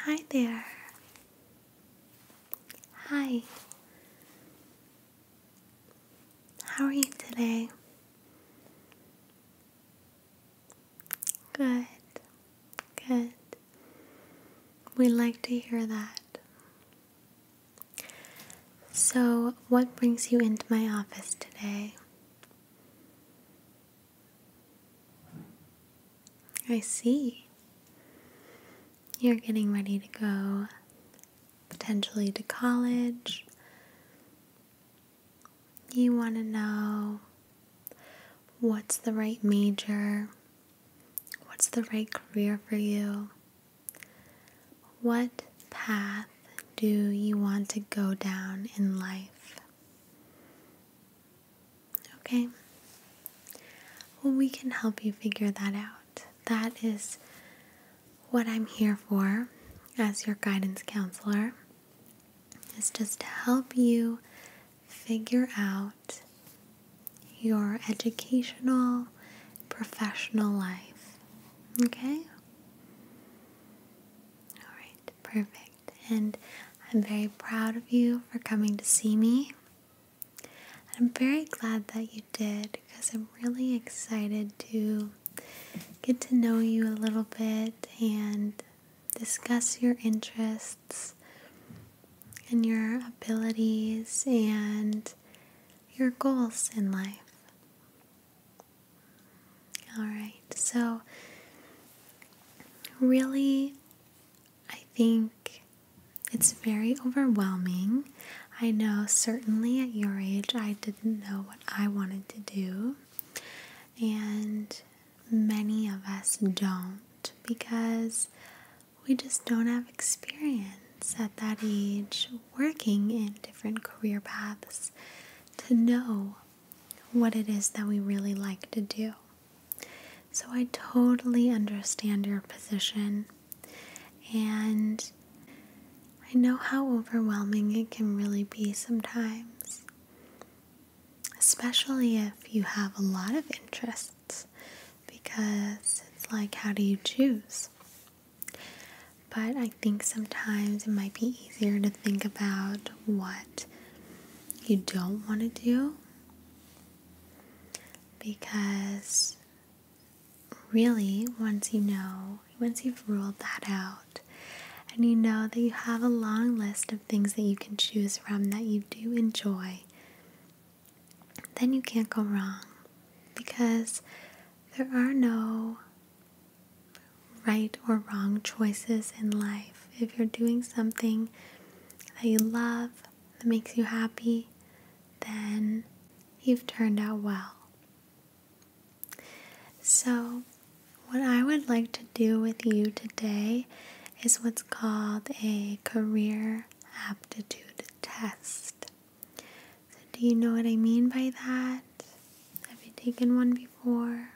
Hi there. Hi. How are you today? Good. Good. We like to hear that. So, what brings you into my office today? I see. You're getting ready to go potentially to college. You want to know what's the right major, what's the right career for you, what path do you want to go down in life? Okay? Well, we can help you figure that out. That is what I'm here for as your guidance counselor, is just to help you figure out your educational, professional life. Okay? Alright, perfect. And I'm very proud of you for coming to see me. I'm very glad that you did because I'm really excited to get to know you a little bit and discuss your interests and your abilities and your goals in life. Alright, so really, I think it's very overwhelming. I know certainly at your age I didn't know what I wanted to do, and many of us don't because we just don't have experience at that age working in different career paths to know what it is that we really like to do. So I totally understand your position, and I know how overwhelming it can really be sometimes, especially if you have a lot of interests, because it's like, how do you choose? But I think sometimes it might be easier to think about what you don't want to do, because really, once you've ruled that out, and you know that you have a long list of things that you can choose from that you do enjoy, then you can't go wrong, because there are no right or wrong choices in life. If you're doing something that you love, that makes you happy, then you've turned out well. So, what I would like to do with you today is what's called a career aptitude test. So do you know what I mean by that? Have you taken one before?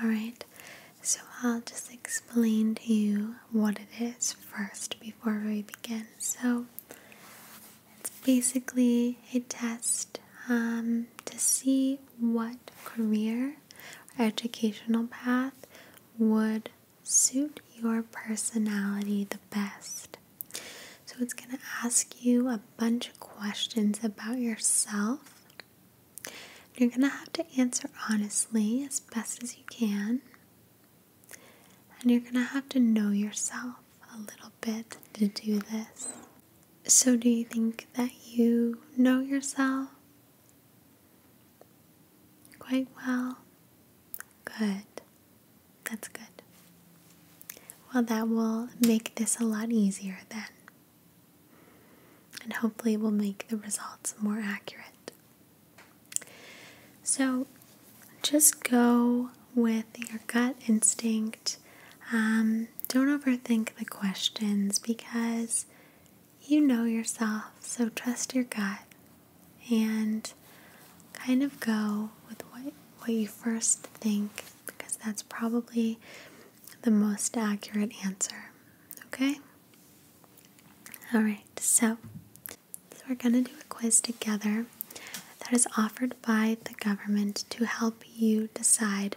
Alright, so I'll just explain to you what it is first before we begin. So it's basically a test to see what career or educational path would suit your personality the best. So it's going to ask you a bunch of questions about yourself. You're going to have to answer honestly as best as you can. And you're going to have to know yourself a little bit to do this. So do you think that you know yourself quite well? Good. That's good. Well, that will make this a lot easier then. And hopefully will make the results more accurate. So just go with your gut instinct. Don't overthink the questions because you know yourself, so trust your gut and kind of go with what you first think, because that's probably the most accurate answer. Okay? Alright, so we're going to do a quiz together that is offered by the government to help you decide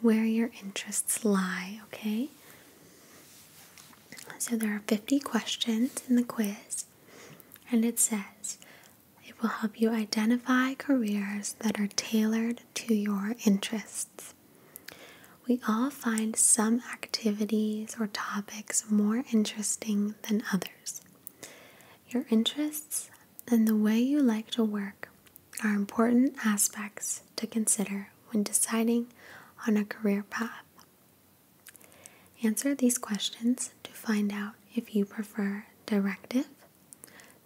where your interests lie, okay? So there are 50 questions in the quiz, and it says it will help you identify careers that are tailored to your interests. We all find some activities or topics more interesting than others. Your interests and the way you like to work are important aspects to consider when deciding on a career path. Answer these questions to find out if you prefer directive,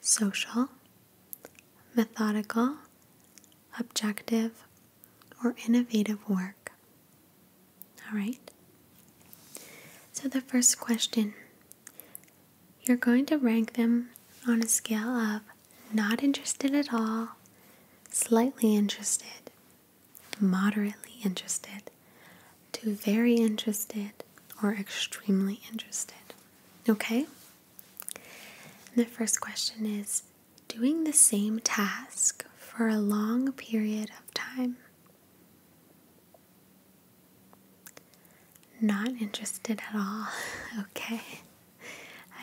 social, methodical, objective, or innovative work. All right. So the first question, you're going to rank them on a scale of not interested at all, slightly interested, moderately interested, to very interested, or extremely interested. Okay? And the first question is, doing the same task for a long period of time. Not interested at all. Okay.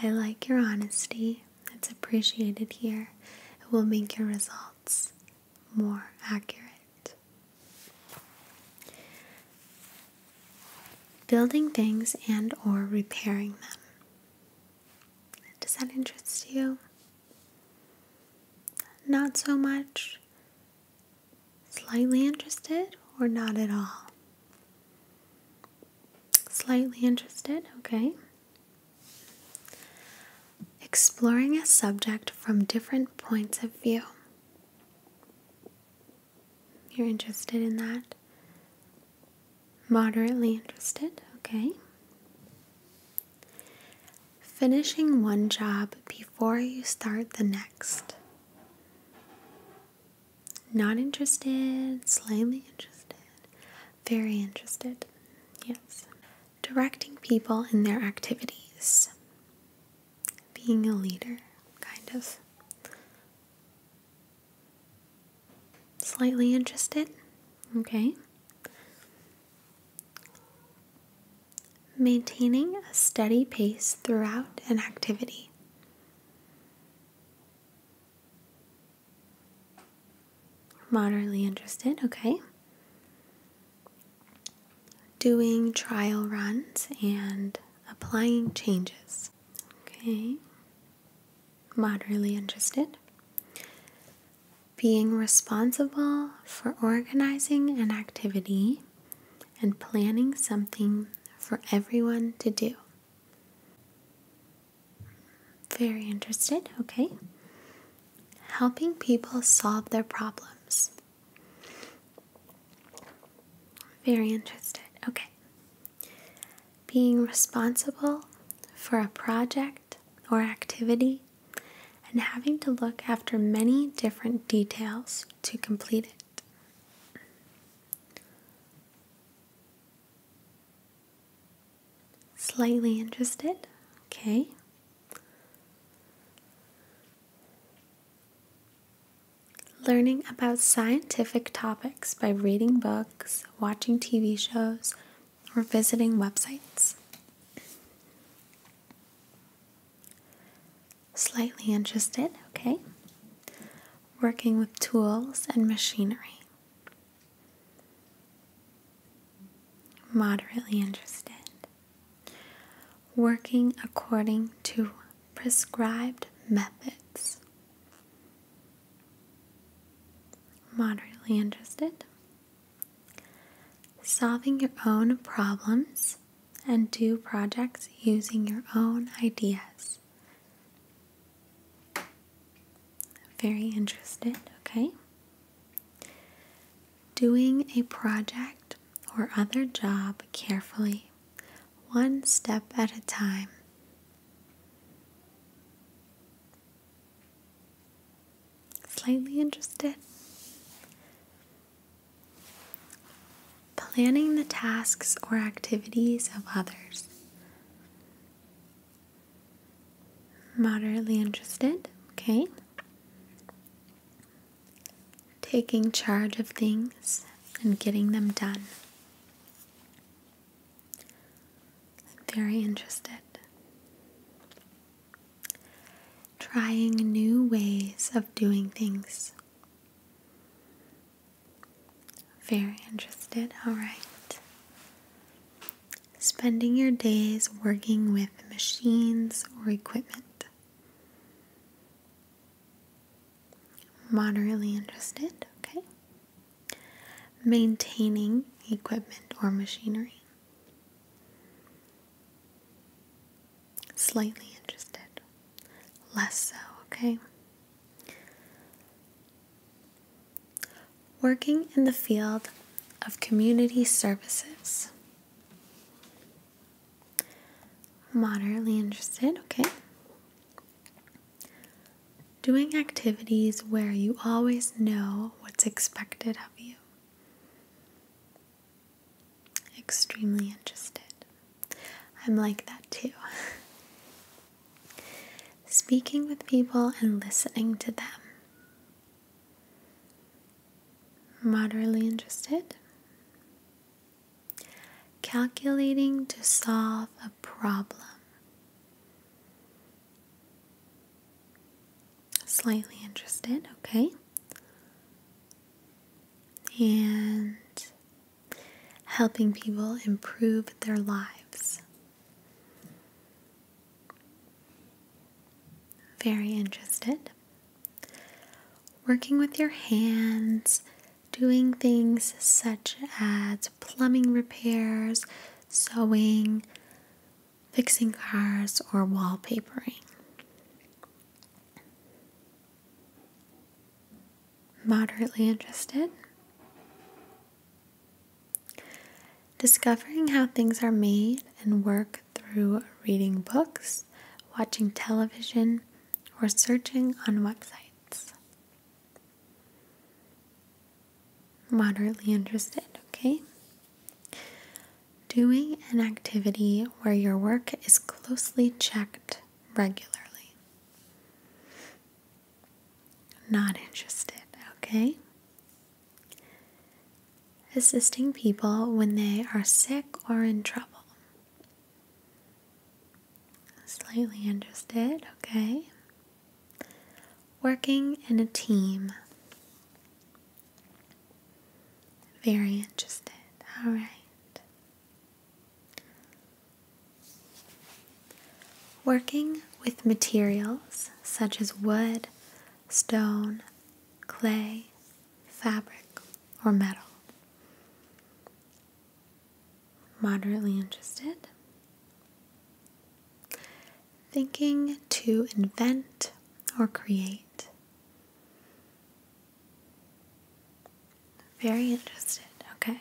I like your honesty. It's appreciated here. It will make your results more accurate. Building things and or repairing them. Does that interest you? Not so much? Slightly interested or not at all? Slightly interested, okay. Exploring a subject from different points of view. You're interested in that? Moderately interested, okay. Finishing one job before you start the next. Not interested, slightly interested, very interested, yes. Directing people in their activities. Being a leader, kind of. Slightly interested, okay. Maintaining a steady pace throughout an activity. Moderately interested, okay. Doing trial runs and applying changes. Okay. Moderately interested. Being responsible for organizing an activity and planning something for everyone to do. Very interested, okay. Helping people solve their problems. Very interested, okay. Being responsible for a project or activity and having to look after many different details to complete it. Slightly interested, okay. Learning about scientific topics by reading books, watching TV shows, or visiting websites. Slightly interested, okay. Working with tools and machinery. Moderately interested. Working according to prescribed methods. Moderately interested. Solving your own problems and do projects using your own ideas. Very interested, okay. Doing a project or other job carefully, one step at a time. Slightly interested. Planning the tasks or activities of others. Moderately interested, okay. Taking charge of things and getting them done. Very interested. trying new ways of doing things. Very interested. All right. Spending your days working with machines or equipment. Moderately interested. Okay. Maintaining equipment or machinery. Slightly interested. Less so. Okay. Working in the field of community services. Moderately interested, okay. Doing activities where you always know what's expected of you. Extremely interested. I'm like that too. Speaking with people and listening to them. Moderately interested. Calculating to solve a problem. Slightly interested, okay. And helping people improve their lives. Very interested. Working with your hands, doing things such as plumbing repairs, sewing, fixing cars, or wallpapering. Moderately interested. Discovering how things are made and work through reading books, watching television, or searching on websites. Moderately interested, okay? Doing an activity where your work is closely checked regularly. Not interested, okay? Assisting people when they are sick or in trouble. Slightly interested, okay? Working in a team. Very interested, all right. Working with materials such as wood, stone, clay, fabric, or metal. Moderately interested. Thinking to invent or create. Very interested, okay.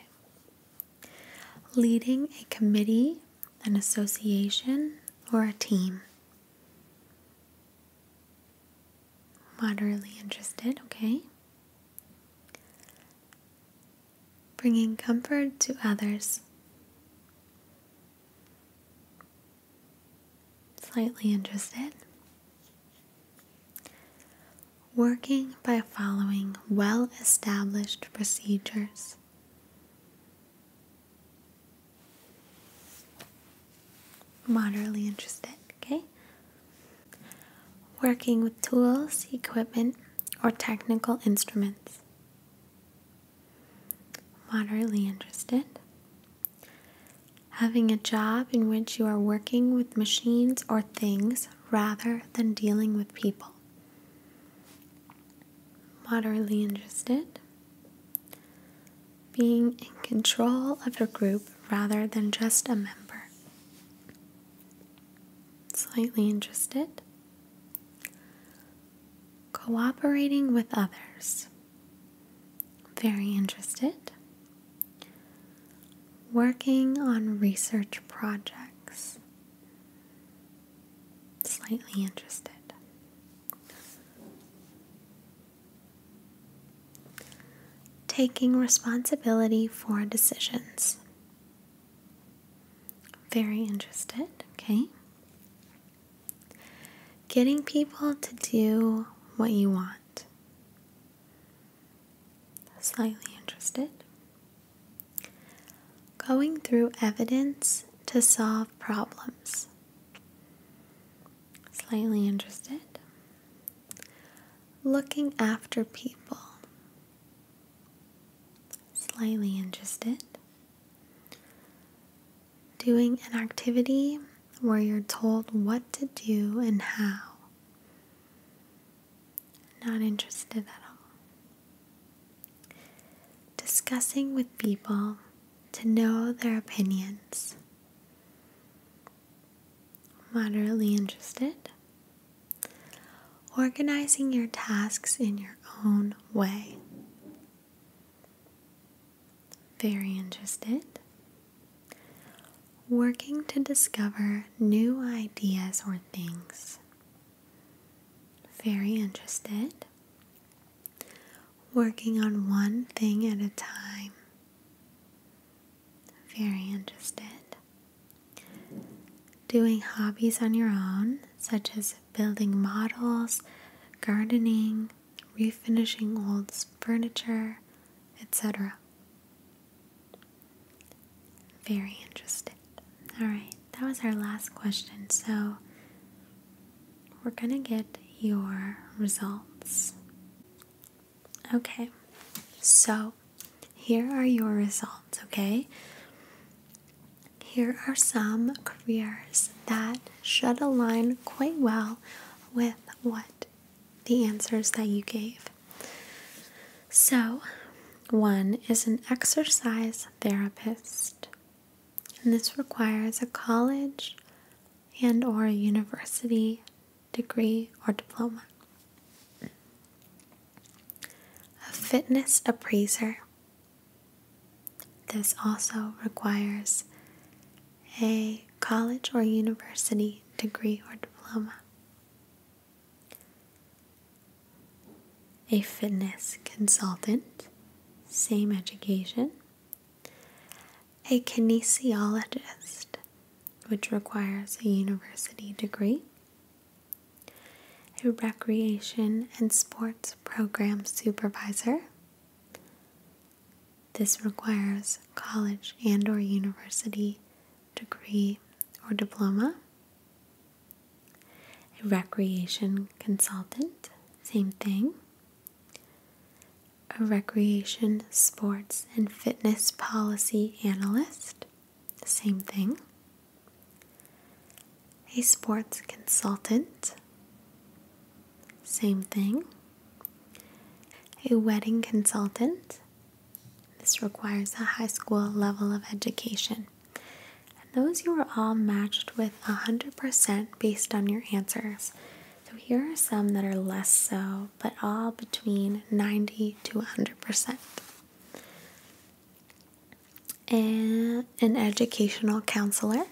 Leading a committee, an association, or a team. Moderately interested, okay. Bringing comfort to others. Slightly interested. Working by following well-established procedures. Moderately interested, okay? Working with tools, equipment, or technical instruments. Moderately interested. Having a job in which you are working with machines or things rather than dealing with people. Moderately interested. Being in control of your group rather than just a member. Slightly interested. Cooperating with others. Very interested. Working on research projects. Slightly interested. Taking responsibility for decisions. Very interested, okay. Getting people to do what you want. Slightly interested. Going through evidence to solve problems. Slightly interested. looking after people. Slightly interested. Doing an activity where you're told what to do and how. Not interested at all. Discussing with people to know their opinions. Moderately interested. Organizing your tasks in your own way. Very interested. Working to discover new ideas or things. Very interested. Working on one thing at a time. Very interested. Doing hobbies on your own, such as building models, gardening, refinishing old furniture, etc. Very interested. Alright, that was our last question. So we're going to get your results. Okay, so here are your results, okay? Here are some careers that should align quite well with what the answers that you gave. So, one is an exercise therapist, and this requires a college and or a university degree or diploma. A fitness appraiser. This also requires a college or university degree or diploma. A fitness consultant, same education. A kinesiologist, which requires a university degree. A recreation and sports program supervisor. This requires college and or university degree or diploma. A recreation consultant, same thing. A recreation, sports, and fitness policy analyst, same thing. A sports consultant, same thing. A wedding consultant, this requires a high school level of education. And those you are all matched with 100% based on your answers. So here are some that are less so, but all between 90 to 100%. And an educational counselor,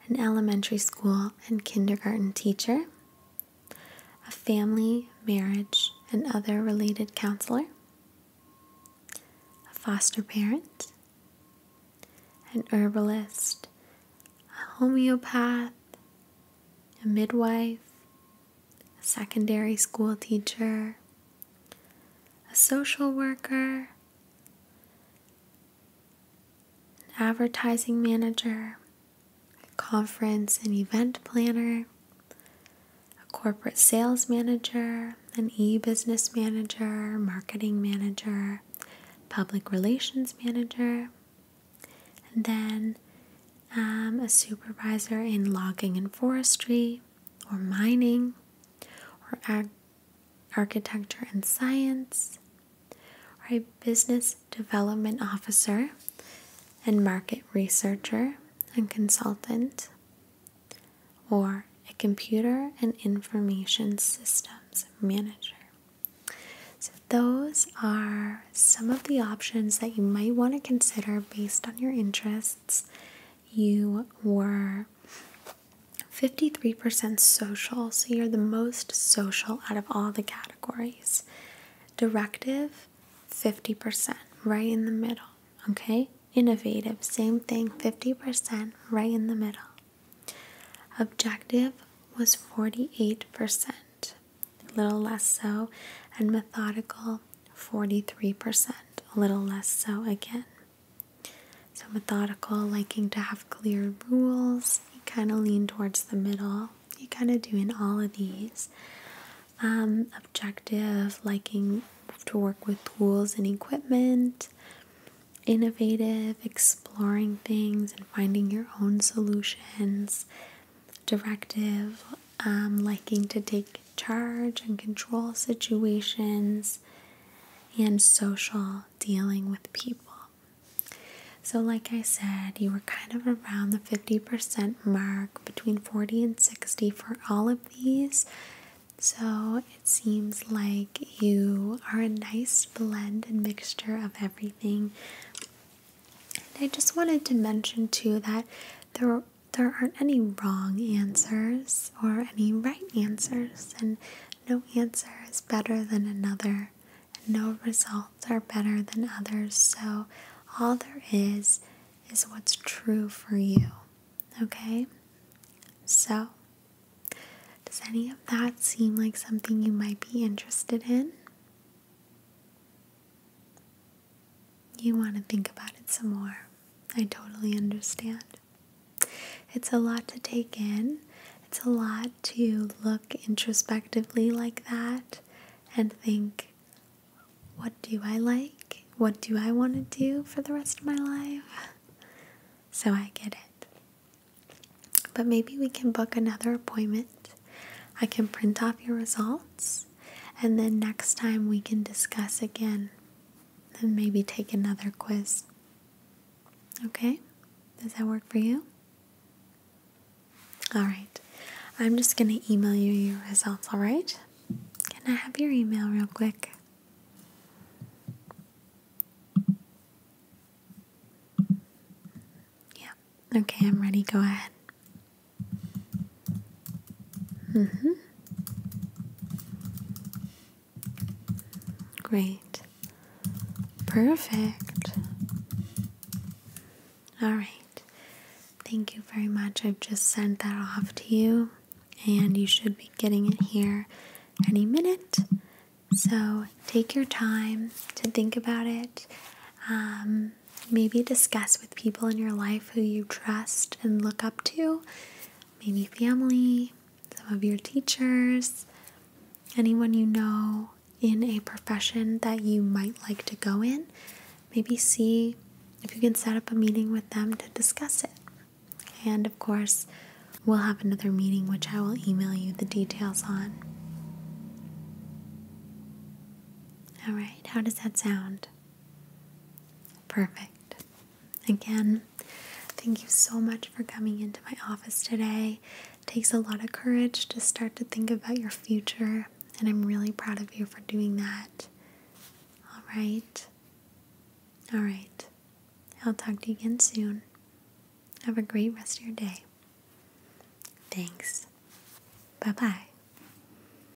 an elementary school and kindergarten teacher, a family, marriage, and other related counselor, a foster parent, an herbalist, a homeopath, a midwife, a secondary school teacher, a social worker, an advertising manager, a conference and event planner, a corporate sales manager, an e-business manager, marketing manager, public relations manager, and then a supervisor in logging and forestry, or mining, or architecture and science, or a business development officer and market researcher and consultant, or a computer and information systems manager. So those are some of the options that you might want to consider based on your interests. You were 53% social, so you're the most social out of all the categories. Directive, 50%, right in the middle, okay? Innovative, same thing, 50%, right in the middle. Objective was 48%, a little less so, and methodical, 43%, a little less so again. So methodical, liking to have clear rules, you kind of lean towards the middle. You kind of do in all of these. objective, liking to work with tools and equipment, innovative, exploring things and finding your own solutions, directive, liking to take charge and control situations, and social, dealing with people. So like I said, you were kind of around the 50% mark, between 40 and 60 for all of these. So it seems like you are a nice blend and mixture of everything. And I just wanted to mention too that there aren't any wrong answers or any right answers, and no answer is better than another, and no results are better than others. So all there is what's true for you. Okay? So does any of that seem like something you might be interested in? You want to think about it some more. I totally understand. It's a lot to take in. It's a lot to look introspectively like that and think, what do I like? What do I want to do for the rest of my life? So I get it. But maybe we can book another appointment. I can print off your results, and then next time we can discuss again and maybe take another quiz. Okay? Does that work for you? Alright. I'm just going to email you your results, alright? Can I have your email real quick? Yeah. Okay, I'm ready. Go ahead. Great. Perfect. Alright. Thank you very much. I've just sent that off to you, and you should be getting it here any minute. So take your time to think about it. Maybe discuss with people in your life who you trust and look up to. Maybe family, some of your teachers, anyone you know in a profession that you might like to go in. Maybe see if you can set up a meeting with them to discuss it. And of course, we'll have another meeting which I will email you the details on. Alright, how does that sound? Perfect. Again, thank you so much for coming into my office today. It takes a lot of courage to start to think about your future, and I'm really proud of you for doing that. Alright. I'll talk to you again soon. Have a great rest of your day. Thanks. Bye-bye.